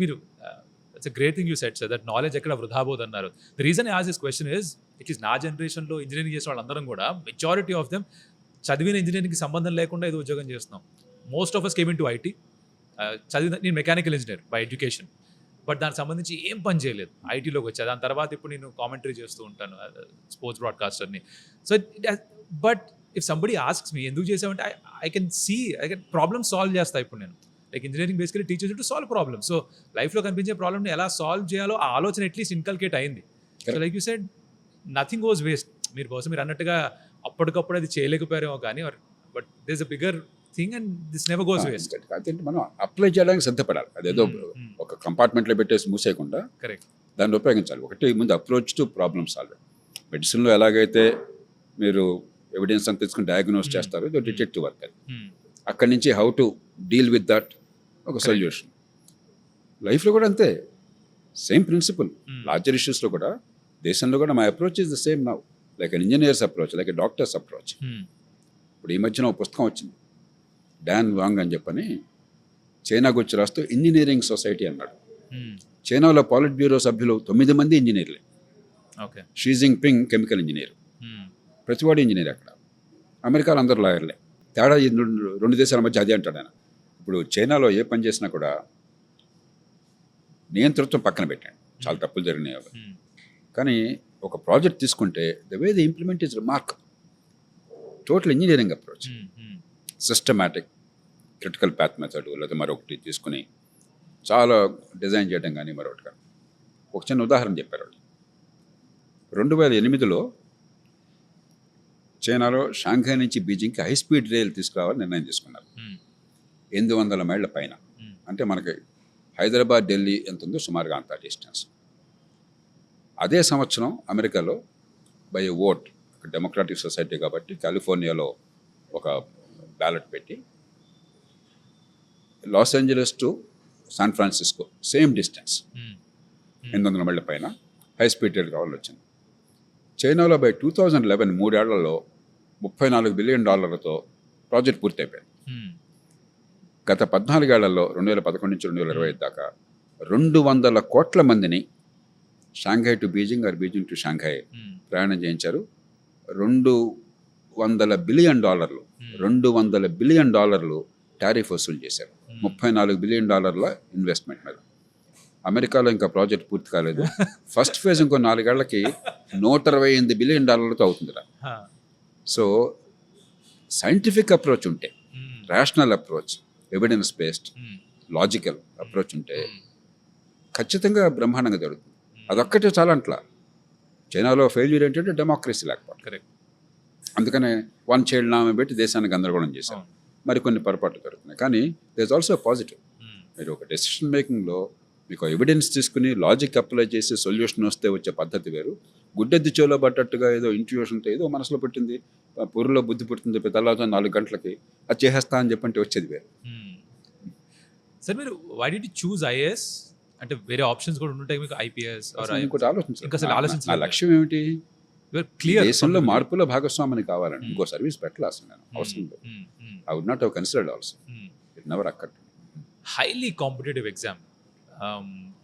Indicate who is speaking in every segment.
Speaker 1: మీరు it's a great thing you said sir that knowledge ఎక్కడ వృధా పోదన్నారు. The reason I ask this question is it is నా జనరేషన్‌లో ఇంజినీరింగ్ చేసిన వాళ్ళందరం కూడా మెజారిటీ ఆఫ్ దెమ్ చదివిన ఇంజినీరింగ్‌కి సంబంధం లేకుండా ఏదో ఉద్యోగం చేస్తున్నాం. Most of us came into IT. నేను mechanical engineer by education. But దానికి సంబంధించి ఏం పని చేయలేదు. ఐటీలోకి వచ్చా. దాని తర్వాత ఇప్పుడు నేను కామెంటరీ చేస్తూ ఉంటాను స్పోర్ట్స్ బ్రాడ్‌కాస్టర్‌ని. So but if somebody asks me ఎందుకు చేసావంటే I can see problem solve చేస్తా ఇప్పుడు నేను. Like engineering basically teachers to solve problem. So లైఫ్లో కనిపించే ప్రాబ్లమ్ని ఎలా సాల్వ్ చేయాలో ఆ ఆలోచన అట్లీస్ట్ ఇన్కల్కేట్ అయింది. So like you said nothing goes waste. మీరు బహుశా మీరు అన్నట్టుగా అప్పటికప్పుడు అది చేయలేకపోయారేమో కానీ but this a bigger thing and this never goes waste.
Speaker 2: అదేంటి మనం అప్లై చేయడానికి సిద్ధపడాలి. అదేదో ఒక కంపార్ట్మెంట్లో పెట్టేసి మూసేయకుండా
Speaker 1: కరెక్ట్
Speaker 2: దాన్ని ఉపయోగించాలి. ఒకటి ముందు అప్రోచ్ టు ప్రాబ్లమ్ సాల్వ్. మెడిసిన్లో ఎలాగైతే మీరు ఎవిడెన్స్ అంతా తీసుకుని డయాగ్నోస్ చేస్తారు, ఇది డిటెక్టివ్ వర్క్. అది అక్కడి నుంచి how to deal with that ఒక సొల్యూషన్. లైఫ్లో కూడా అంతే, సేమ్ ప్రిన్సిపల్. లార్జర్ ఇష్యూస్లో కూడా దేశంలో కూడా my approach is the same now, like an engineers approach, like a doctors approach. ఇప్పుడు ఈ మధ్యన ఒక పుస్తకం వచ్చింది, డాన్ వాంగ్ అని చెప్పని, చైనా గురించి రాస్తూ ఇంజనీరింగ్ సొసైటీ అన్నాడు. చైనాలో పాలిట్ బ్యూరో సభ్యులు 9 మంది ఇంజనీర్లే. షీ జింగ్పింగ్ కెమికల్ ఇంజనీర్, ప్రతివాడు ఇంజనీర్. అక్కడ అమెరికాలో అందరూ లాయర్లే. తేడా రెండు దేశాల మధ్య అదే అంటాడు ఆయన. ఇప్పుడు చైనాలో ఏ పని చేసినా కూడా నియంతృత్వం పక్కన పెట్టాడు, చాలా తప్పులు జరిగినాయి. కానీ ఒక ప్రాజెక్ట్ తీసుకుంటే the way the implement is remark. Total engineering approach, systematic, critical path method లేదా మరొకటి తీసుకుని చాలా డిజైన్ చేయడం కానీ మరొకటి కానీ. ఒక చిన్న ఉదాహరణ చెప్పారు వాళ్ళు. 2008లో చైనాలో షాంఘై నుంచి బీజింగ్కి హై స్పీడ్ రైలు తీసుకురావాలని నిర్ణయం తీసుకున్నారు. 800 మైళ్ళ పైన, అంటే మనకి హైదరాబాద్ ఢిల్లీ ఎంత ఉందో సుమారుగా అంత డిస్టెన్స్. అదే సంవత్సరం అమెరికాలో బై ఓట్, డెమోక్రాటిక్ సొసైటీ కాబట్టి కాలిఫోర్నియాలో ఒక బ్యాలెట్ పెట్టి Los Angeles to San Francisco same distance 800 మైళ్ళ పైన హై స్పీడ్ రైలు కావాలని వచ్చింది. చైనాలో బై 2011 3 ఏళ్లలో $34 బిలియన్ ప్రాజెక్ట్ పూర్తయిపోయింది. గత 14 ఏళ్లలో 2011 నుంచి 2025 దాకా 200 కోట్ల మందిని Shanghai to Beijing or Beijing to Shanghai ప్రయాణం చేయించారు. $200 బిలియన్ $200 బిలియన్ టారిఫ్ వసూలు చేశారు. $34 బిలియన్ ఇన్వెస్ట్మెంట్ మీద. అమెరికాలో ఇంకా ప్రాజెక్ట్ పూర్తి కాలేదు. ఫస్ట్ ఫేజ్ ఇంకో 4 ఏళ్లకి $128 బిలియన్ అవుతుందిరా. సో సైంటిఫిక్ అప్రోచ్ ఉంటే, rational approach, evidence based, logical approach ఉంటే ఖచ్చితంగా బ్రహ్మాండంగా జరుగుతుంది. అదొక్కటే చాలా అంట్లా. చైనాలో ఫెయిల్యూర్ ఏంటంటే డెమోక్రసీ లేకపోవడం.
Speaker 1: కరెక్ట్.
Speaker 2: అందుకనే వన్ చైల్డ్ నామం పెట్టి దేశాన్ని గందరగోళం చేశారు. మరికొన్ని పొరపాట్లు జరుగుతున్నాయి. కానీ దేర్ ఇస్ ఆల్సో పాజిటివ్. మీరు ఒక డెసిషన్ మేకింగ్లో మీకు ఎవిడెన్స్ తీసుకుని లాజిక్ అప్లై చేసి సొల్యూషన్ వస్తే వచ్చే పద్ధతి వేరు. గుడ్డెద్దు చెవులో పట్టట్టుగా ఏదో ఇంట్యూషన్తో ఏదో మనసులో పెట్టింది, పూర్లో బుద్ధి పుట్టింది, తెల్లారుతో 4 గంటలకి అది చేసేస్తా అని చెప్పంటే వచ్చేది వేరు.
Speaker 1: సార్ మీరు why did you choose IAS? అంటే వేరే ఆప్షన్స్ కూడా ఉంటాయి మీకు, ఐపీఎస్ ఆర్
Speaker 2: ఇంకోటి ఆలోచించాలి. నా లక్ష్యం ఏమిటి?
Speaker 1: క్లియర్,
Speaker 2: దేశంలో మార్పుల భాగస్వామిని కావాలని. ఇంకో సర్వీస్ పెట్టాలి అసలు నేను, అవసరం లేదు. I would not have considered also. It never occurred.
Speaker 1: Highly competitive exam.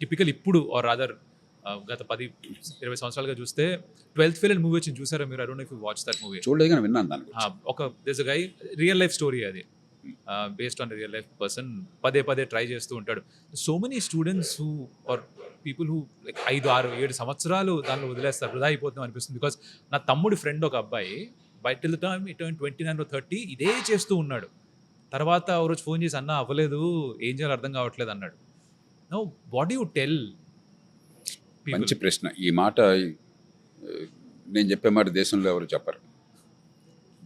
Speaker 1: Typical ఇప్పుడు ఆర్ రాదర్ గత 10-20 సంవత్సరాలుగా చూస్తే 12th ఫెయిల్ మూవీ వచ్చింది, చూసారా మీరు? I don't know if you watch that movie.
Speaker 2: చూడలేదు కానీ విన్నాను దాని గురించి.
Speaker 1: ఒక there is a guy, real life story అది, based on real life person. పదే ట్రై చేస్తూ ఉంటాడు. So many students who are people who like 5, 6, 7 సంవత్సరాలు దానిలో వదిలేస్తారు, వృధా అయిపోతాం అనిపిస్తుంది. బికాస్ నా తమ్ముడి ఫ్రెండ్ ఒక అబ్బాయి బై టిల్ ద టైమ్ ఈ టర్న్ 29 or 30 ఇదే చేస్తూ ఉన్నాడు. తర్వాత ఒక రోజు ఫోన్ చేసి, అన్న అవ్వలేదు, ఏం చేయాలో అర్థం కావట్లేదు అన్నాడు. Know what do you tell?
Speaker 2: మంచి ప్రశ్న. ఈ మాట నేను చెప్పే మాట దేశంలో ఎవరు చెప్పరు.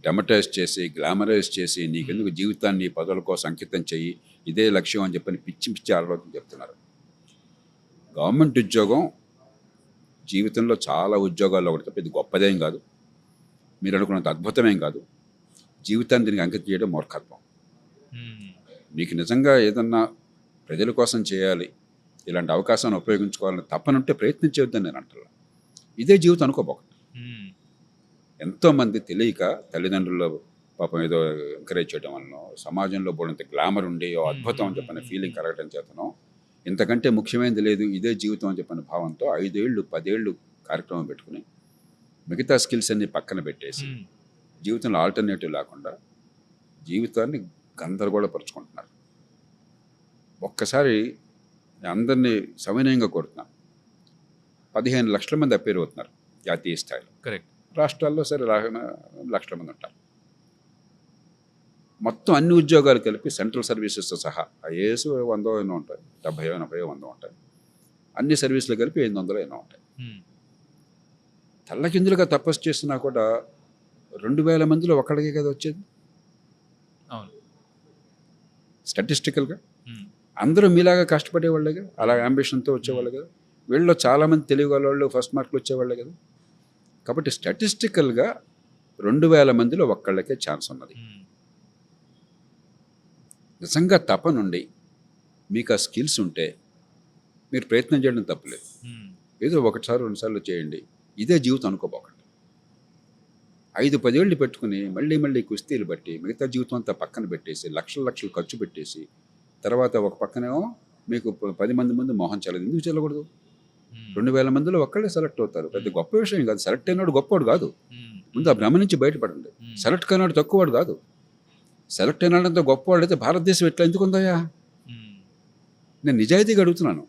Speaker 2: డెమటైజ్ చేసి, గ్లామరైజ్ చేసి, నీకెందుకు జీవితాన్ని పదవుల కోసం అంకితం చెయ్యి, ఇదే లక్ష్యం అని చెప్పని పిచ్చి ఆలోచన చెప్తున్నారు. గవర్నమెంట్ ఉద్యోగం జీవితంలో చాలా ఉద్యోగాల్లో ఒకటి తప్ప ఇది గొప్పదేం కాదు, మీరు అనుకున్నంత అద్భుతమేం కాదు. జీవితాన్ని దీనికి అంకితం చేయడం మూర్ఖత్వం. మీకు నిజంగా ఏదన్నా ప్రజల కోసం చేయాలి, ఇలాంటి అవకాశాన్ని ఉపయోగించుకోవాలని తప్పనుంటే ప్రయత్నించవద్దని నేను అంటున్నాను. ఇదే జీవితం అనుకోబోకండి. ఎంతోమంది తెలియక తల్లిదండ్రులు పాపం ఏదో ఎంకరేజ్ చేయడం వలన, సమాజంలో బోడంత గ్లామర్ ఉండి అద్భుతం అని చెప్పిన ఫీలింగ్ కలగడం చేతనో ఇంతకంటే ముఖ్యమైనది లేదు, ఇదే జీవితం అని చెప్పిన భావంతో 5 ఏళ్ళు 10 ఏళ్ళు కార్యక్రమం పెట్టుకుని మిగతా స్కిల్స్ అన్ని పక్కన పెట్టేసి జీవితంలో ఆల్టర్నేటివ్ లేకుండా జీవితాన్ని గందరగోళపరుచుకుంటున్నారు. ఒక్కసారి నేను అందరినీ సవినయంగా కోరుతున్నాను, 15 లక్షల మంది అపేర్ అవుతున్నారు జాతీయ స్థాయిలో.
Speaker 1: కరెక్ట్.
Speaker 2: రాష్ట్రాల్లో సరే లక్షల మంది ఉంటారు. మొత్తం అన్ని ఉద్యోగాలు కలిపి సెంట్రల్ సర్వీసెస్తో సహా ఐఏఎస్ 100 ఎన్నో ఉంటాయి, 70 80 100 ఉంటాయి. అన్ని సర్వీసులు కలిపి 800 ఎన్నో ఉంటాయి. తల్లకిందులుగా తపస్సు చేసినా కూడా 2000 మందిలో ఒక్కడికే కదా వచ్చేది.
Speaker 1: అవును.
Speaker 2: స్టాటిస్టికల్గా అందరూ మీలాగా కష్టపడేవాళ్ళే కదా, అలా అంబిషన్తో వచ్చేవాళ్ళు కదా. వీళ్ళలో చాలామంది తెలియగల వాళ్ళు ఫస్ట్ మార్కులు వచ్చేవాళ్ళే కదా. కాబట్టి స్టాటిస్టికల్గా 2000 మందిలో ఒక్కళ్ళకే ఛాన్స్ ఉన్నది. నిజంగా తపనుండి మీకు ఆ స్కిల్స్ ఉంటే మీరు ప్రయత్నం చేయడం తప్పులేదు. ఏదో 1 2 సార్లు చేయండి, ఇదే జీవితం అనుకోపోకండి. 5-10 ఏళ్ళు పెట్టుకుని మళ్ళీ కుస్తీలు బట్టి మిగతా జీవితం అంతా పక్కన పెట్టేసి లక్షలు ఖర్చు పెట్టేసి తర్వాత ఒక పక్కనేమో మీకు 10 మంది ముందు మోహం చెల్లదు. ఎందుకు చెల్లకూడదు? 2000 మందిలో ఒక్కళ్ళే సెలెక్ట్ అవుతారు. పెద్ద గొప్ప విషయం కాదు. సెలెక్ట్ అయినాడు గొప్పవాడు కాదు. ముందు ఆ భ్రమ నుంచి బయటపడండి. సెలెక్ట్ అయినాడు తక్కువవాడు కాదు. సెలెక్ట్ అయినాడంత గొప్పవాడు అయితే భారతదేశం ఎట్లా ఎందుకు ఉందయ్యా? నేను నిజాయితీగా అడుగుతున్నాను.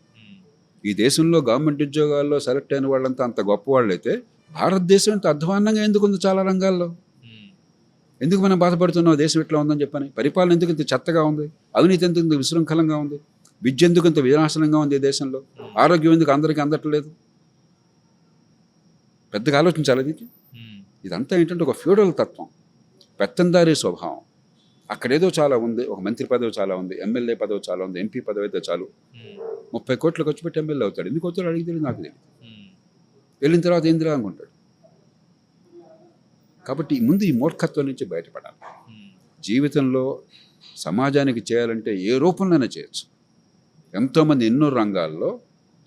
Speaker 2: ఈ దేశంలో గవర్నమెంట్ ఉద్యోగాల్లో సెలెక్ట్ అయిన వాళ్ళంతా అంత గొప్పవాళ్ళు అయితే భారతదేశం ఇంత అధ్వాన్నంగా ఎందుకు ఉంది? చాలా రంగాల్లో ఎందుకు మనం బాధపడుతున్నాం? దేశం ఎట్లా ఉందని చెప్పని. పరిపాలన ఎందుకు ఇంత చెత్తగా ఉంది? అవినీతి ఎందుకు ఇంత విశృంఖలంగా ఉంది? విద్య ఎందుకు ఇంత వినాశనంగా ఉంది ఈ దేశంలో? ఆరోగ్యం ఎందుకు అందరికీ అందట్లేదు? పెద్దగా ఆలోచించాలి దీనికి. ఇదంతా ఏంటంటే ఒక ఫ్యూడల్ తత్వం, పెత్తందారీ స్వభావం. అక్కడేదో చాలా ఉంది, ఒక మంత్రి పదవి చాలా ఉంది, ఎమ్మెల్యే పదవి చాలా ఉంది, ఎంపీ పదవి అయితే చాలు. 30 కోట్లు ఖర్చు పెట్టి ఎమ్మెల్యే అవుతాడు. ఎందుకు అవుతాడు అడిగి తెలియదు, నాకు తెలియదు. వెళ్ళిన తర్వాత ఏం తెలియదు అనుకుంటాడు. కాబట్టి ముందు ఈ మూర్ఖత్వం నుంచి బయటపడాలి. జీవితంలో సమాజానికి చేయాలంటే ఏ రూపంలోనే చేయొచ్చు. ఎంతోమంది ఎన్నో రంగాల్లో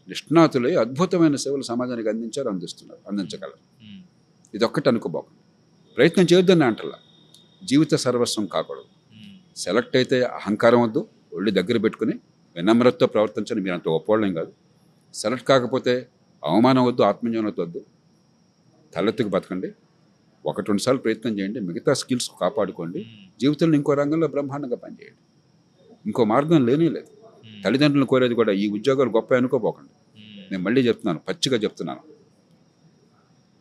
Speaker 2: నిష్ణాతులై అద్భుతమైన సేవలు సమాజానికి అందించగలరు. ఇదొక్కటి అనుకోబోకండి. ప్రయత్నం చేయొద్దని అంటలా. జీవిత సర్వస్వం కాకూడదు. సెలెక్ట్ అయితే అహంకారం వద్దు, ఒళ్ళు దగ్గర పెట్టుకుని వినమ్రతతో ప్రవర్తించండి. మీరు అంత ఒప్పోళ్ళేం కాదు. సెలెక్ట్ కాకపోతే అవమానం వద్దు, ఆత్మజ్ఞానం వద్దు. తలెత్తుకు బతకండి. 1-2 సార్లు ప్రయత్నం చేయండి, మిగతా స్కిల్స్ కాపాడుకోండి. జీవితంలో ఇంకో రంగంలో బ్రహ్మాండంగా పనిచేయండి. ఇంకో మార్గం లేనే లేదు. తల్లిదండ్రులను కోరేది కూడా ఈ ఉద్యోగాలు గొప్ప అనుకోపోకండి. నేను మళ్ళీ చెప్తున్నాను, పచ్చిగా చెప్తున్నాను.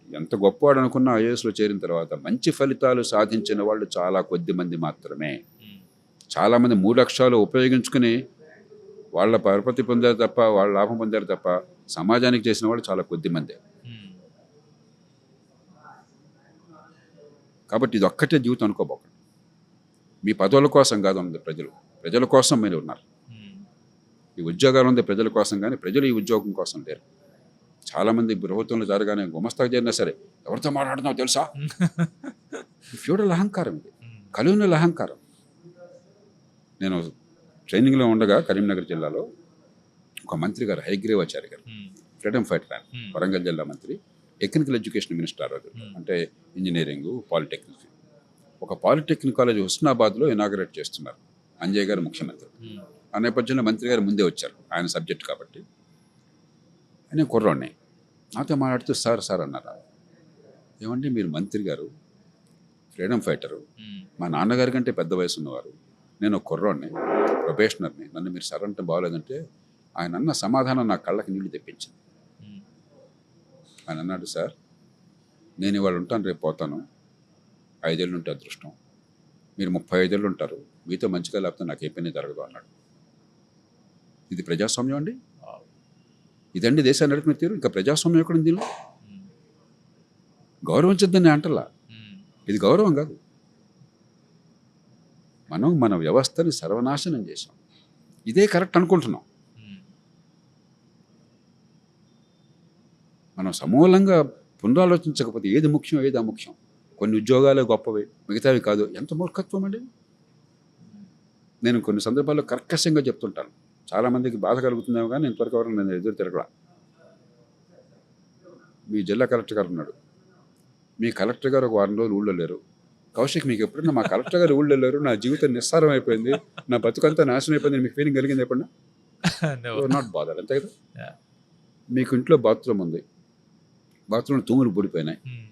Speaker 2: ఎంత గొప్పవాడు అనుకున్న ఐఏఎస్లో చేరిన తర్వాత మంచి ఫలితాలు సాధించిన వాళ్ళు చాలా కొద్ది మంది మాత్రమే. చాలామంది 3 అక్షరాలు ఉపయోగించుకుని వాళ్ళ పరపతి పొందారు తప్ప, వాళ్ళ లాభం పొందారు తప్ప సమాజానికి చేసిన వాళ్ళు చాలా కొద్ది మందే. కాబట్టి ఇది ఒక్కటే జీవితం అనుకోబోకండి. మీ పదవుల కోసం కాదు ఉన్నది, ప్రజల కోసం మీరు ఉన్నారు. ఈ ఉద్యోగాలు ఉంది ప్రజల కోసం, కానీ ప్రజలు ఈ ఉద్యోగం కోసం లేరు. చాలామంది ప్రభుత్వంలో జరగానే గుమస్తాకు చేరినా సరే ఎవరితో మాట్లాడుతున్నావు తెలుసా? ఫ్యూడల్ అహంకారం, ఇది కల్యూనల్ అహంకారం. నేను ట్రైనింగ్లో ఉండగా కరీంనగర్ జిల్లాలో ఒక మంత్రి గారు, హైగ్రీవాచారి గారు, ఫ్రీడమ్ ఫైటర్ ఆయన, వరంగల్ జిల్లా మంత్రి, టెక్నికల్ ఎడ్యుకేషన్ మినిస్టర్ ఆ రోజు. అంటే ఇంజనీరింగ్, పాలిటెక్నిక్. ఒక పాలిటెక్నిక్ కాలేజ్ హుస్నాబాద్లో ఇనాగరేట్ చేస్తున్నారు. అంజయ్ గారు ముఖ్యమంత్రి. ఆ నేపథ్యంలో మంత్రి గారు ముందే వచ్చారు, ఆయన సబ్జెక్ట్ కాబట్టి. నేను కుర్రోడిని, నాతో మాట్లాడుతూ సార్ అన్నారు. ఏమంటే మీరు మంత్రి గారు, ఫ్రీడమ్ ఫైటరు, మా నాన్నగారి కంటే పెద్ద వయసు ఉన్నవారు, నేను కుర్రోడిని, ప్రొబేషనర్ని, నన్ను మీరు సార్ అంటే బాగోలేదంటే ఆయన అన్న సమాధానం నా కళ్ళకి నీళ్లు తెప్పించింది. ఆయన అన్నాడు, సార్ నేను ఇవాళ ఉంటాను, రేపు పోతాను, 5 ఏళ్ళు ఉంటే అదృష్టం, మీరు 35 ఏళ్ళు ఉంటారు, మీతో మంచిగా లేకపోతే నాకు ఏ పని జరగదు అన్నాడు. ఇది ప్రజాస్వామ్యం అండి? ఇదండి దేశాన్ని నడిపిన తీరు? ఇంకా ప్రజాస్వామ్యం ఎక్కడ ఉంది? గౌరవించద్దని అంటలా, ఇది గౌరవం కాదు. మనం మన వ్యవస్థని సర్వనాశనం చేసాం. ఇదే కరెక్ట్ అనుకుంటున్నాం. మనం సమూలంగా పునరాలోచించకపోతే ఏది ముఖ్యం, ఏది అముఖ్యం, కొన్ని ఉద్యోగాలే గొప్పవి, మిగతావి కాదు, ఎంత మూర్ఖత్వం అండి. నేను కొన్ని సందర్భాల్లో కర్కశంగా చెప్తుంటాను. చాలామందికి బాధ కలుగుతుందేమో కానీ ఇంతవరకు ఎవరు నేను ఎదురు తిరగలా. మీ జిల్లా కలెక్టర్ గారు ఉన్నాడు, మీ కలెక్టర్ గారు ఒక 1 రోజులు ఊళ్ళో లేరు. కౌశిక్, మీకు ఎప్పుడన్నా మా కలెక్టర్ గారు ఊళ్ళో లేరు, నా జీవితం నిస్సారం అయిపోయింది, నా బతుకంతా నాశనం అయిపోయింది, మీకు ఫీలింగ్ కలిగింది ఎప్పుడన్నా?
Speaker 1: No.
Speaker 2: నాట్ బాదర్, అంతే కదా.
Speaker 1: Yeah.
Speaker 2: మీకు ఇంట్లో బాత్రూమ్ ఉంది, బాత్రూంలో తూములు పడిపోయినాయి,
Speaker 1: Hmm.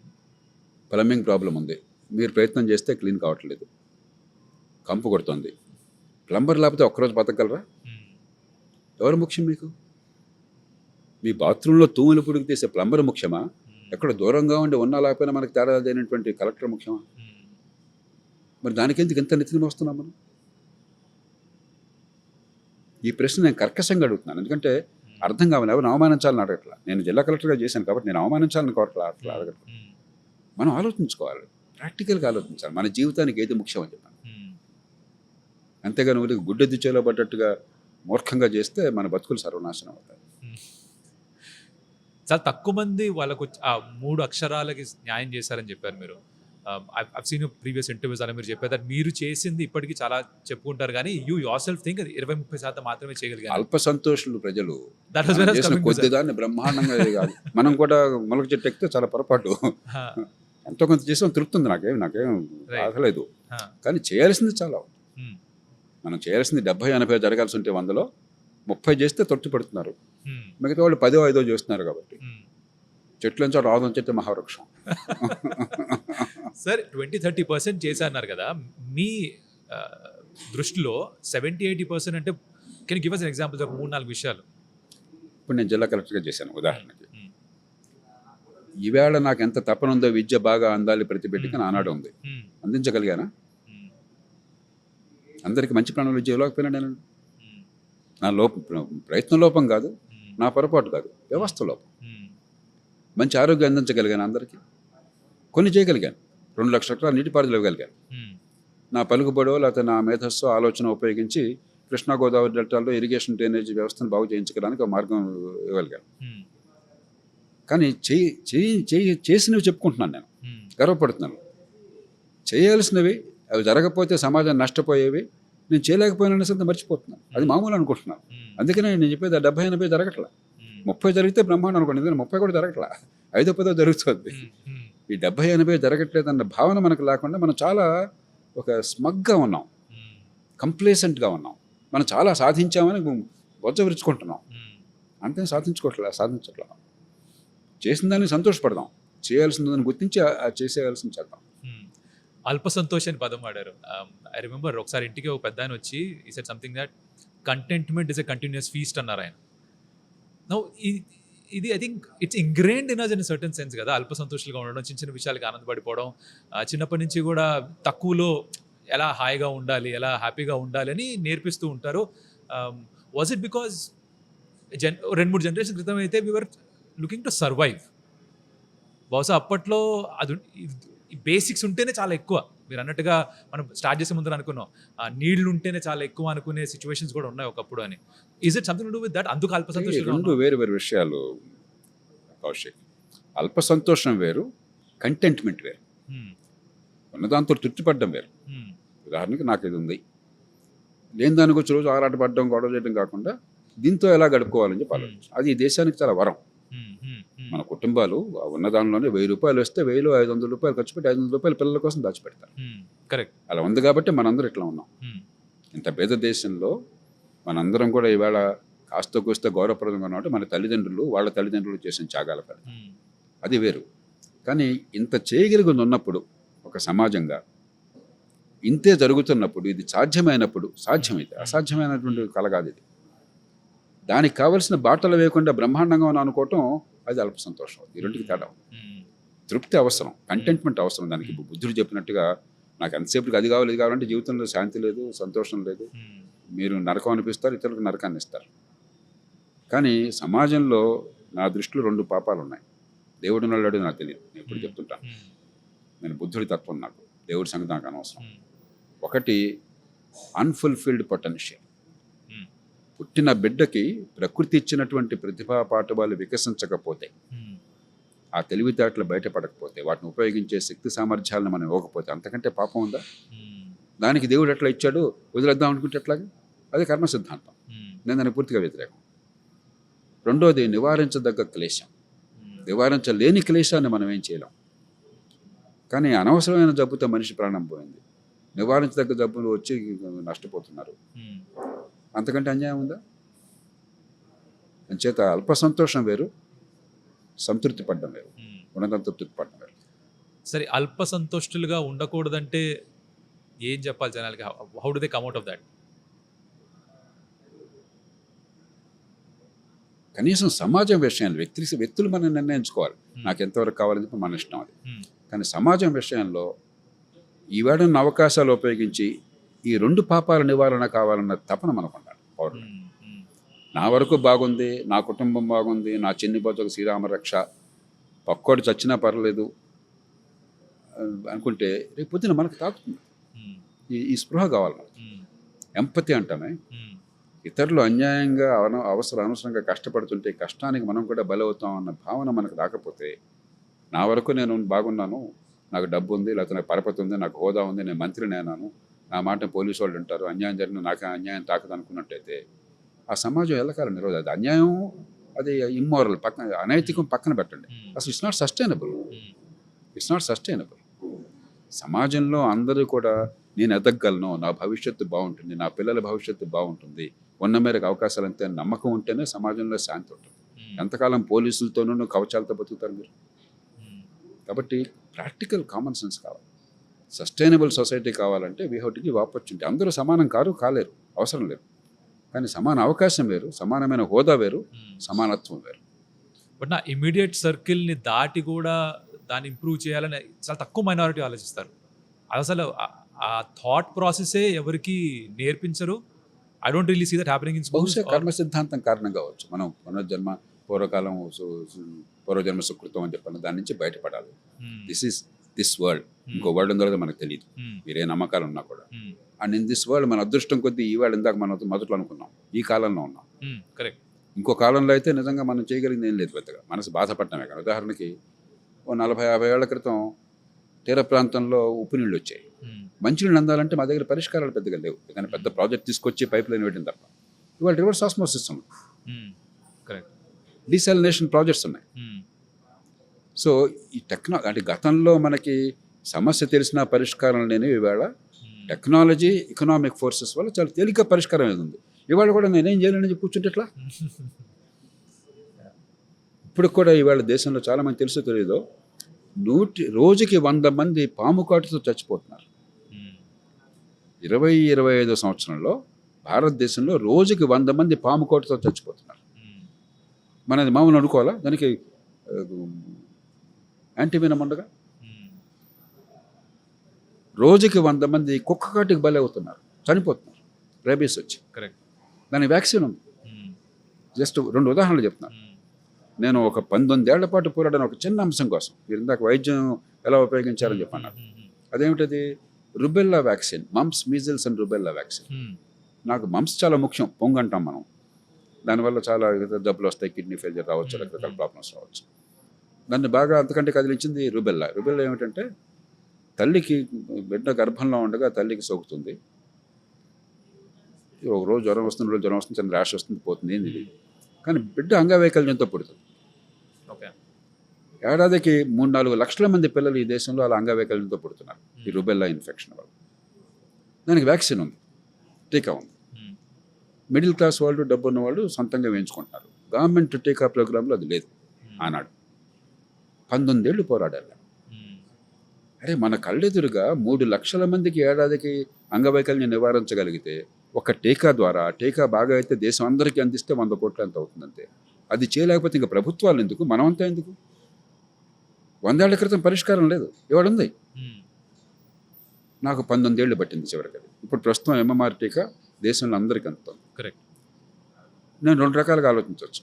Speaker 2: ప్లంబింగ్ ప్రాబ్లం ఉంది, మీరు ప్రయత్నం చేస్తే క్లీన్ కావట్లేదు, కంపు కొడుతుంది, ప్లంబర్ లేకపోతే ఒక్కరోజు బతకగలరా?
Speaker 1: Hmm.
Speaker 2: ఎవరు ముఖ్యం మీకు? మీ బాత్రూంలో తూములు పుడికి తీసే ప్లంబర్ ముఖ్యమా? ఎక్కడ దూరంగా ఉండి ఉన్నా లేకపోయినా మనకు తేడా లేనటువంటి కలెక్టర్ ముఖ్యమా?
Speaker 1: Hmm.
Speaker 2: మరి దానికి ఎందుకు ఎంత నెత్తిన వస్తున్నాం మనం? ఈ ప్రశ్న నేను కర్కశంగా అడుగుతున్నాను, ఎందుకంటే అర్థం కావాలి. ఎవరు అవమానించాలని అడగట్లా. నేను జిల్లా కలెక్టర్గా చేశాను కాబట్టి నేను అవమానించాలని కోరట్లా, అట్లా అడగట్లా.
Speaker 1: Hmm.
Speaker 2: మనం ఆలోచించుకోవాలి, ప్రాక్టికల్గా ఆలోచించాలి, మన జీవితానికి ఏది ముఖ్యం అని చెప్పాను.
Speaker 1: Hmm.
Speaker 2: అంతేగాని ఊరికి గుడ్డెద్దు చేలో పడ్డట్టుగా మూర్ఖంగా చేస్తే మన బతుకులు సర్వనాశనం అవుతాయి.
Speaker 1: చాలా తక్కువ మంది వాళ్ళకు ఆ 3 అక్షరాలకి న్యాయం చేశారని చెప్పారు మీరు. ఐ సీన్ ప్రీవియస్ ఇంటర్వ్యూస్ అలా మీరు చెప్పారు that మీరు చేసింది ఇప్పటికీ చాలా చెప్పుకుంటారు కానీ యూ యోర్ సెల్ఫ్ థింక్ 20-30% మాత్రమే చేయగలిగారు.
Speaker 2: అల్ప సంతోషులు ప్రజలు
Speaker 1: That was where I was
Speaker 2: చేసిన
Speaker 1: coming to,
Speaker 2: కొద్ది
Speaker 1: sir.
Speaker 2: దాన్ని బ్రహ్మాండంగా కాదు. మనం కూడా మొలక చెట్టు ఎక్కితే చాలా పొరపాటు.
Speaker 1: Huh.
Speaker 2: ఎంతో కొంత చేసాం, తృప్తి ఉంది, నాకేం
Speaker 1: Right.
Speaker 2: ఆగలేదు.
Speaker 1: Huh.
Speaker 2: కానీ చేయాల్సింది చాలా.
Speaker 1: Hmm.
Speaker 2: మనం చేయాల్సింది 70-80 జరగాల్సి ఉంటే 100లో 30 చేస్తే తృప్తి పడుతున్నారు.
Speaker 1: Hmm.
Speaker 2: మిగతా వాళ్ళు 10-5 చేస్తున్నారు కాబట్టి.
Speaker 1: Hmm.
Speaker 2: చెట్లు నుంచి రావడం చెట్టు మహావృక్షం.
Speaker 1: సార్ 20-30% చేశారన్నారు కదా, మీ దృష్టిలో 70-80% అంటే can give us an example ఒక 3-4 విషయాలు.
Speaker 2: ఇప్పుడు నేను జిల్లా కలెక్టర్గా చేశాను ఉదాహరణకి.
Speaker 1: Hmm.
Speaker 2: ఈవేళ నాకు ఎంత తపన ఉందో విద్య బాగా అందాలి ప్రతి బిడ్డకి నానాడు ఉంది.
Speaker 1: Hmm.
Speaker 2: అందించగలిగానా?
Speaker 1: Hmm.
Speaker 2: అందరికీ మంచి ప్రాణాల విద్య ఇవ్వలేకపోయినా నేను.
Speaker 1: Hmm.
Speaker 2: నా ప్రయత్న లోపం కాదు,
Speaker 1: Hmm.
Speaker 2: నా పొరపాటు కాదు, వ్యవస్థ లోపం.
Speaker 1: Hmm.
Speaker 2: మంచి ఆరోగ్యం అందించగలిగాను అందరికీ, కొన్ని చేయగలిగాను, 2 లక్షల ఎకరాలు నీటిపారుదల ఇవ్వగలిగాను.
Speaker 1: Hmm.
Speaker 2: నా పలుకుబడో లేకపోతే నా మేధస్సు ఆలోచన ఉపయోగించి కృష్ణా గోదావరి డెల్టాల్లో ఇరిగేషన్ డ్రైనేజ్ వ్యవస్థను బాగు చేయించడానికి ఒక మార్గం ఇవ్వగలిగాను.
Speaker 1: Hmm.
Speaker 2: కానీ చేసినవి చెప్పుకుంటున్నాను, నేను
Speaker 1: Hmm.
Speaker 2: గర్వపడుతున్నాను. చేయాల్సినవి అవి జరగకపోతే సమాజం నష్టపోయేవి నేను చేయలేకపోయినా సంత మర్చిపోతున్నాను, అది మామూలు అనుకుంటున్నాను.
Speaker 1: Hmm.
Speaker 2: అందుకనే నేను చెప్పేది 70-80 జరగట్లా.
Speaker 1: Hmm.
Speaker 2: 30 జరిగితే బ్రహ్మాండం అనుకోండి, ఎందుకంటే 30 కూడా జరగట్లా, 5-10 జరుగుతుంది.
Speaker 1: Hmm. Hmm.
Speaker 2: ఈ 70-80 జరగట్లేదన్న భావన మనకు లేకుండా మనం చాలా ఒక స్మగ్గా ఉన్నాం,
Speaker 1: Hmm.
Speaker 2: కంప్లేసెంట్గా ఉన్నాం. మనం చాలా సాధించామని బొజ్జ విరుచుకుంటున్నాం,
Speaker 1: Hmm.
Speaker 2: అంతే సాధించట్లా. చేసిన దాన్ని సంతోషపడదాం, చేయాల్సిందని గుర్తించి చేసేయాల్సింది చేద్దాం.
Speaker 1: Hmm. అల్ప సంతోష్ అని పదం వాడారు. ఐ రిమెంబర్ ఒకసారి ఇంటికి ఒక పెద్ద ఆయన వచ్చి ఈ said something that contentment is a continuous feast అన్నారు ఆయన. నౌ ఇది I think it's ingrained in us in certain sense కదా, అల్ప సంతోషాలుగా ఉండడం, చిన్న చిన్న విషయాలకి ఆనందపడిపోవడం, చిన్నప్పటి నుంచి కూడా తక్కువలో ఎలా హాయిగా ఉండాలి, ఎలా హ్యాపీగా ఉండాలి అని నేర్పిస్తూ ఉంటారు. వాజ్ ఇట్ బికాజ్ 2-3 జనరేషన్ క్రితం అయితే వీఆర్ లుకింగ్ టు సర్వైవ్. బహుశా అప్పట్లో అది బేసిక్స్ ఉంటేనే చాలా ఎక్కువ. మీరు అన్నట్టుగా మనం స్టార్ట్ చేసే ముందు అనుకున్నాం నీళ్లు ఉంటేనే చాలా ఎక్కువ అనుకునే సిచ్యువేషన్స్ కూడా ఉన్నాయి ఒకప్పుడు అని. Is it something to do with that? అందుకు అల్ప సంతోషం.
Speaker 2: 2 వేరు విషయాలు కౌశిక్. అల్ప సంతోషం వేరు, కంటెంట్మెంట్ వేరు. ఉన్నదాంతో తృప్తిపడ్డం వేరు. ఉదాహరణకి నాకు ఇది ఉంది, లేని దాని గురించి రోజు ఆరాటపడడం, గొడవ చేయడం కాకుండా దీంతో ఎలా గడుపుకోవాలని చెప్పి ఆలోచించు. అది ఈ దేశానికి చాలా వరం. మన కుటుంబాలు ఉన్న దానిలోనే 1000 రూపాయలు వస్తే 1000 500 రూపాయలు ఖర్చు పెట్టి 500 రూపాయలు పిల్లల కోసం దాచిపెడతారు.
Speaker 1: కరెక్ట్.
Speaker 2: అలా ఉంది కాబట్టి మనందరం ఇట్లా ఉన్నాం. ఇంత పేద దేశంలో మనందరం కూడా ఈవేళ కాస్త కూస్త గౌరవప్రదంగా ఉన్నట్టు మన తల్లిదండ్రులు వాళ్ళ తల్లిదండ్రులు చేసిన త్యాగాల ఫలితం. అది వేరు. కానీ ఇంత చేయగలిగింది ఉన్నప్పుడు ఒక సమాజంగా ఇంతే జరుగుతున్నప్పుడు, ఇది సాధ్యమైనప్పుడు, సాధ్యమైతే అసాధ్యమైనటువంటి కల కాదు ఇది, దానికి కావలసిన బాటలు వేయకుండా బ్రహ్మాండంగా ఉన్నాం అనుకోవటం అది అల్ప సంతోషం. ఈ రెండుకి తేడా. తృప్తి అవసరం, కంటెంట్మెంట్ అవసరం. దానికి బుద్ధుడు చెప్పినట్టుగా నాకు ఎంతసేపటికి అది కావాలి ఇది కావాలంటే జీవితంలో శాంతి లేదు, సంతోషం లేదు. మీరు నరకం అనిపిస్తారు, ఇతరులకు నరకాన్ని ఇస్తారు. కానీ సమాజంలో నా దృష్టిలో 2 పాపాలు ఉన్నాయి. దేవుడు ఉన్నాడు నాకు తెలియదు, నేను ఎప్పుడు చెప్తుంటాను. నేను బుద్ధుడి తత్వం, నాకు దేవుడి సంగతి నాకు అనవసరం. ఒకటి అన్ఫుల్ఫిల్డ్ పొటెన్షియల్. పుట్టిన బిడ్డకి ప్రకృతి ఇచ్చినటువంటి ప్రతిభా పాఠవాలు వికసించకపోతే, ఆ తెలివితేటలు బయటపడకపోతే, వాటిని ఉపయోగించే శక్తి సామర్థ్యాలను మనం ఇవ్వకపోతే అంతకంటే పాపం ఉందా? దానికి దేవుడు ఎట్లా ఇచ్చాడు వదిలేద్దాం అనుకుంటే ఎట్లాగా? అది కర్మ సిద్ధాంతం. నేను దానికి పూర్తిగా వ్యతిరేకం. రెండోది నివారించదగ్గ క్లేశం. నివారించలేని క్లేశాన్ని మనం ఏం చేయలేం. కానీ అనవసరమైన జబ్బుతో మనిషి ప్రాణం పోయింది, నివారించదగ్గ జబ్బులు వచ్చి నష్టపోతున్నారు. అంతకంటే అన్యాయం ఉందా? అంచేత అల్ప సంతోషం వేరు, సంతృప్తి పడడం వేరు, ఉన్నదంతా తృప్తి పడడం వేరు.
Speaker 1: సరే, అల్ప సంతుష్టులుగా ఉండకూడదంటే ఏం చెప్పాలి జనాలకి? How do they come out of that?
Speaker 2: కనీసం సమాజం విషయంలో వ్యక్తులు మనం నిర్ణయించుకోవాలి. నాకు ఎంతవరకు కావాలని చెప్పి మన ఇష్టం అది. కానీ సమాజం విషయంలో ఈవేడున్న అవకాశాలు ఉపయోగించి ఈ 2 పాపాల నివారణ కావాలన్న తపన మనకు ఉండాలి పౌరులు. నా వరకు బాగుంది, నా కుటుంబం బాగుంది, నా చిన్ని బతుకు శ్రీరామ రక్ష, పక్కోడు చచ్చినా పర్లేదు అనుకుంటే రేపు పొద్దున మనకు తాకుతుంది. ఈ స్పృహ కావాలి మనకి. ఎంపతి అంటామే. ఇతరులు అన్యాయంగా అనవసరంగా కష్టపడుతుంటే కష్టానికి మనం కూడా బలవుతాం అన్న భావన మనకు రాకపోతే, నా వరకు నేను బాగున్నాను, నాకు డబ్బు ఉంది, లేకపోతే నాకు పరపతి ఉంది, నాకు హోదా ఉంది, నేను మంత్రిని అయినాను, నా మాట పోలీసు వాళ్ళు ఉంటారు, అన్యాయం జరిగిన నాకు అన్యాయం తాకదు అనుకున్నట్టయితే ఆ సమాజం ఎల్లకాలం నిలవదు. అది అన్యాయం, అది ఇమ్మోరల్, అనైతికం పక్కన పెట్టండి. అసలు ఇట్స్ నాట్ సస్టైనబుల్. సమాజంలో అందరూ కూడా నేను ఎదగలను, నా భవిష్యత్తు బాగుంటుంది, నా పిల్లల భవిష్యత్తు బాగుంటుంది, ఉన్న మేరకు అవకాశాలు అంతే నమ్మకం ఉంటేనే సమాజంలో శాంతి ఉంటుంది. ఎంతకాలం పోలీసులతోనూ కవచాలతో బతుకుతారు మీరు? కాబట్టి ప్రాక్టికల్ కామన్ సెన్స్ కావాలి. సస్టైనబుల్ సొసైటీ కావాలంటే we have to give opportunity. అందరూ సమానం కాలేరు, అవసరం లేదు. కానీ సమాన అవకాశం వేరు, సమానమైన హోదా వేరు, సమానత్వం వేరు.
Speaker 1: బట్ నా ఇమీడియట్ సర్కిల్ని దాటి కూడా దాన్ని ఇంప్రూవ్ చేయాలని చాలా తక్కువ మైనారిటీ ఆలోచిస్తారు. అసలు ఆ థాట్ ప్రాసెసే ఎవరికి నేర్పించరు. I don't really see that happening in schools.
Speaker 2: బహుశా కర్మ సిద్ధాంతం కారణం కావచ్చు. మనం పూర్వకాలం పూర్వజన్మ సుకృతం అని చెప్పాను, దాని నుంచి బయటపడాలి. దిస్ వరల్డ్, ఇంకో వరల్డ్ ఉందో లేదో మనకు తెలియదు, మీరే నమ్మకాలు ఉన్నా కూడా. అండ్ ఇన్ దిస్ వరల్డ్ మన అదృష్టం కొద్దీ ఈ వరల్డ్ ఇందాక మనం మొదట్లో అనుకున్నాం, ఈ కాలంలో ఉన్నాం.
Speaker 1: కరెక్ట్.
Speaker 2: ఇంకో కాలంలో అయితే నిజంగా మనం చేయగలిగింది ఏం లేదు పెద్దగా, మనసు బాధపడటమే కానీ. ఉదాహరణకి 40-50 ఏళ్ల క్రితం తీర ప్రాంతంలో ఉప్పు నీళ్ళు వచ్చాయి. మంచినీళ్ళు అందాలంటే మా దగ్గర పరిష్కారాలు పెద్దగా లేవు, కానీ పెద్ద ప్రాజెక్ట్ తీసుకొచ్చి పైప్ లైన్ వేయడం తప్ప. ఇవాళ రివర్స్ ఆస్మోసిస్ ఉంది, డీసాలినేషన్ ప్రాజెక్ట్స్ ఉన్నాయి. సో ఈ అంటే గతంలో మనకి సమస్య తెలిసిన పరిష్కారం లేని, ఇవాళ టెక్నాలజీ, ఎకనామిక్ ఫోర్సెస్ వల్ల చాలా తేలిక పరిష్కారం ఏది ఉంది. ఇవాళ కూడా నేనేం చేయాలని చెప్పి కూర్చుంటే ఎట్లా? ఇప్పుడు కూడా ఇవాళ దేశంలో చాలామంది తెలుసో తెలియదో, రోజుకి 100 మంది పాము కాటుతో చచ్చిపోతున్నారు. 20-25 సంవత్సరంలో భారతదేశంలో రోజుకి 100 మంది పాము కాటుతో చచ్చిపోతున్నారు. మనది మామూలు అనుకోవాలా? దానికి యాంటీవెనమ్ ఉండగా రోజుకి 100 మంది కుక్క కాటికి బలి అవుతున్నారు, చనిపోతున్నారు రేబీస్ వచ్చి.
Speaker 1: కరెక్ట్.
Speaker 2: దానికి వ్యాక్సిన్ ఉంది. జస్ట్ 2 ఉదాహరణలు చెప్తున్నాను. నేను ఒక 19 ఏళ్ల పాటు పోరాడిన ఒక చిన్న అంశం కోసం, మీరు ఇందాక వైద్యం ఎలా ఉపయోగించాలని చెప్పన్నారు. అదేమిటది? Rubella vaccine, mumps, measles and rubella vaccine. నాకు మమ్స్ చాలా ముఖ్యం, పొంగు అంటాం మనం. దానివల్ల చాలా జబ్బులు వస్తాయి, కిడ్నీ ఫెయిల్యూర్ రావచ్చు, రకరకాల ప్రాబ్లమ్స్ రావచ్చు. నన్ను బాగా అంతకంటే కదిలించింది రుబెల్లా. రుబెల్లా ఏమిటంటే, తల్లికి బిడ్డ గర్భంలో ఉండగా తల్లికి సోకుతుంది. ఒక రోజు జ్వరం వస్తుంది, రోజు జ్వరం వస్తుంది, చిన్న ర్యాష్ వస్తుంది, పోతుంది, ఏంది ఇది. కానీ బిడ్డ అంగవైకల్యంతో పుడుతుంది. ఏడాదికి 3-4 లక్షల మంది పిల్లలు ఈ దేశంలో అలా అంగవైకల్యంతో పుడుతున్నారు ఈ రుబెల్లా ఇన్ఫెక్షన్ వల్ల. దానికి వ్యాక్సిన్ ఉంది, టీకా ఉంది. మిడిల్ క్లాస్ వాళ్ళు, డబ్బు ఉన్న వాళ్ళు సొంతంగా వేయించుకుంటున్నారు. గవర్నమెంట్ టీకా ప్రోగ్రాంలో అది లేదు ఆనాడు. 19 ఏళ్ళు పోరాడారు. అరే, మన కళ్ళెదురుగా 3 లక్షల మందికి ఏడాదికి అంగవైకల్యం నివారించగలిగితే, ఒక టీకా ద్వారా, టీకా బాగా అయితే దేశం అందరికీ అందిస్తే 100 కోట్లు ఎంత అవుతుందంతే. అది చేయలేకపోతే ఇంకా ప్రభుత్వాలు ఎందుకు, మనమంతా ఎందుకు? 100 ఏళ్ల క్రితం పరిష్కారం లేదు, ఇవాడుంది. నాకు 19 ఏళ్ళు పట్టింది చివరికి అది. ఇప్పుడు ప్రస్తుతం ఎంఎంఆర్ టీకా దేశంలో అందరికీ అందుతుంది.
Speaker 1: కరెక్ట్.
Speaker 2: నేను 2 రకాలుగా ఆలోచించవచ్చు.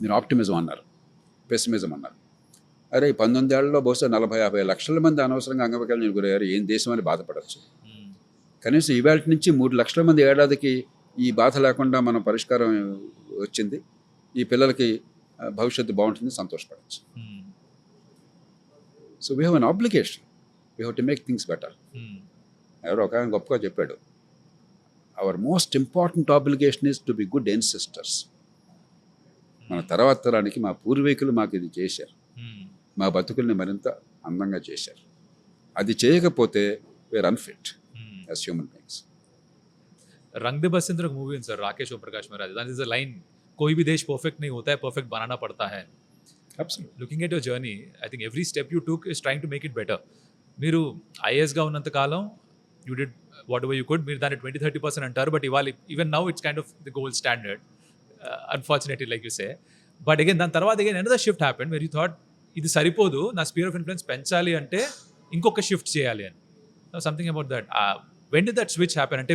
Speaker 2: మీరు ఆప్టిమిజం అన్నారు, పెసిమిజం అన్నారు. అరే, 19 ఏళ్లలో బహుశా 40-50 లక్షల మంది అనవసరంగా అంగవైకల్యం గురయ్యారు, ఏం దేశం అని బాధపడవచ్చు. కనీసం ఇవాళ నుంచి 3 లక్షల మంది ఏడాదికి ఈ బాధ లేకుండా మనం పరిష్కారం వచ్చింది, ఈ పిల్లలకి భవిష్యత్తు బాగుంటుంది, సంతోషపడవచ్చు. So we have an obligation, we have to make things better. ఎవరో ఒక ఆయన గొప్పగా చెప్పాడు, our most important obligation is to be good ancestors. మన తర్వాత తరానికి మా పూర్వీకులు మాకు ఇది చేశారు, మా బతుకుల్ని మరింత అందంగా చేశారు. అది చేయకపోతే were unfit as human beings.
Speaker 1: Rang De Basanti ఒక మూవీ ఉంది సార్, రాకేష్ ప్రకాష్ మహారాజ్. దాని ఇస్ అ లైన్, कोई भी देश परफेक्ट नहीं होता है, परफेक्ट बनाना पड़ता है.
Speaker 2: Absolute.
Speaker 1: Looking at your journey, I think every step you took is trying to make it better. మీరు ఐఏఎస్గా ఉన్నంత కాలం you did whatever you could. మీరు దాన్ని 20-30% అంటారు, బట్ ఇవాళ even now it's kind of the gold standard, unfortunately like you say. But again దాని తర్వాత again another shift happened where you thought ఇది సరిపోదు, నా స్పియర్ ఆఫ్ ఇన్ఫ్లుయెన్స్ పెంచాలి అంటే ఇంకొక షిఫ్ట్ చేయాలి అని. Something about that. When did that switch happen? అంటే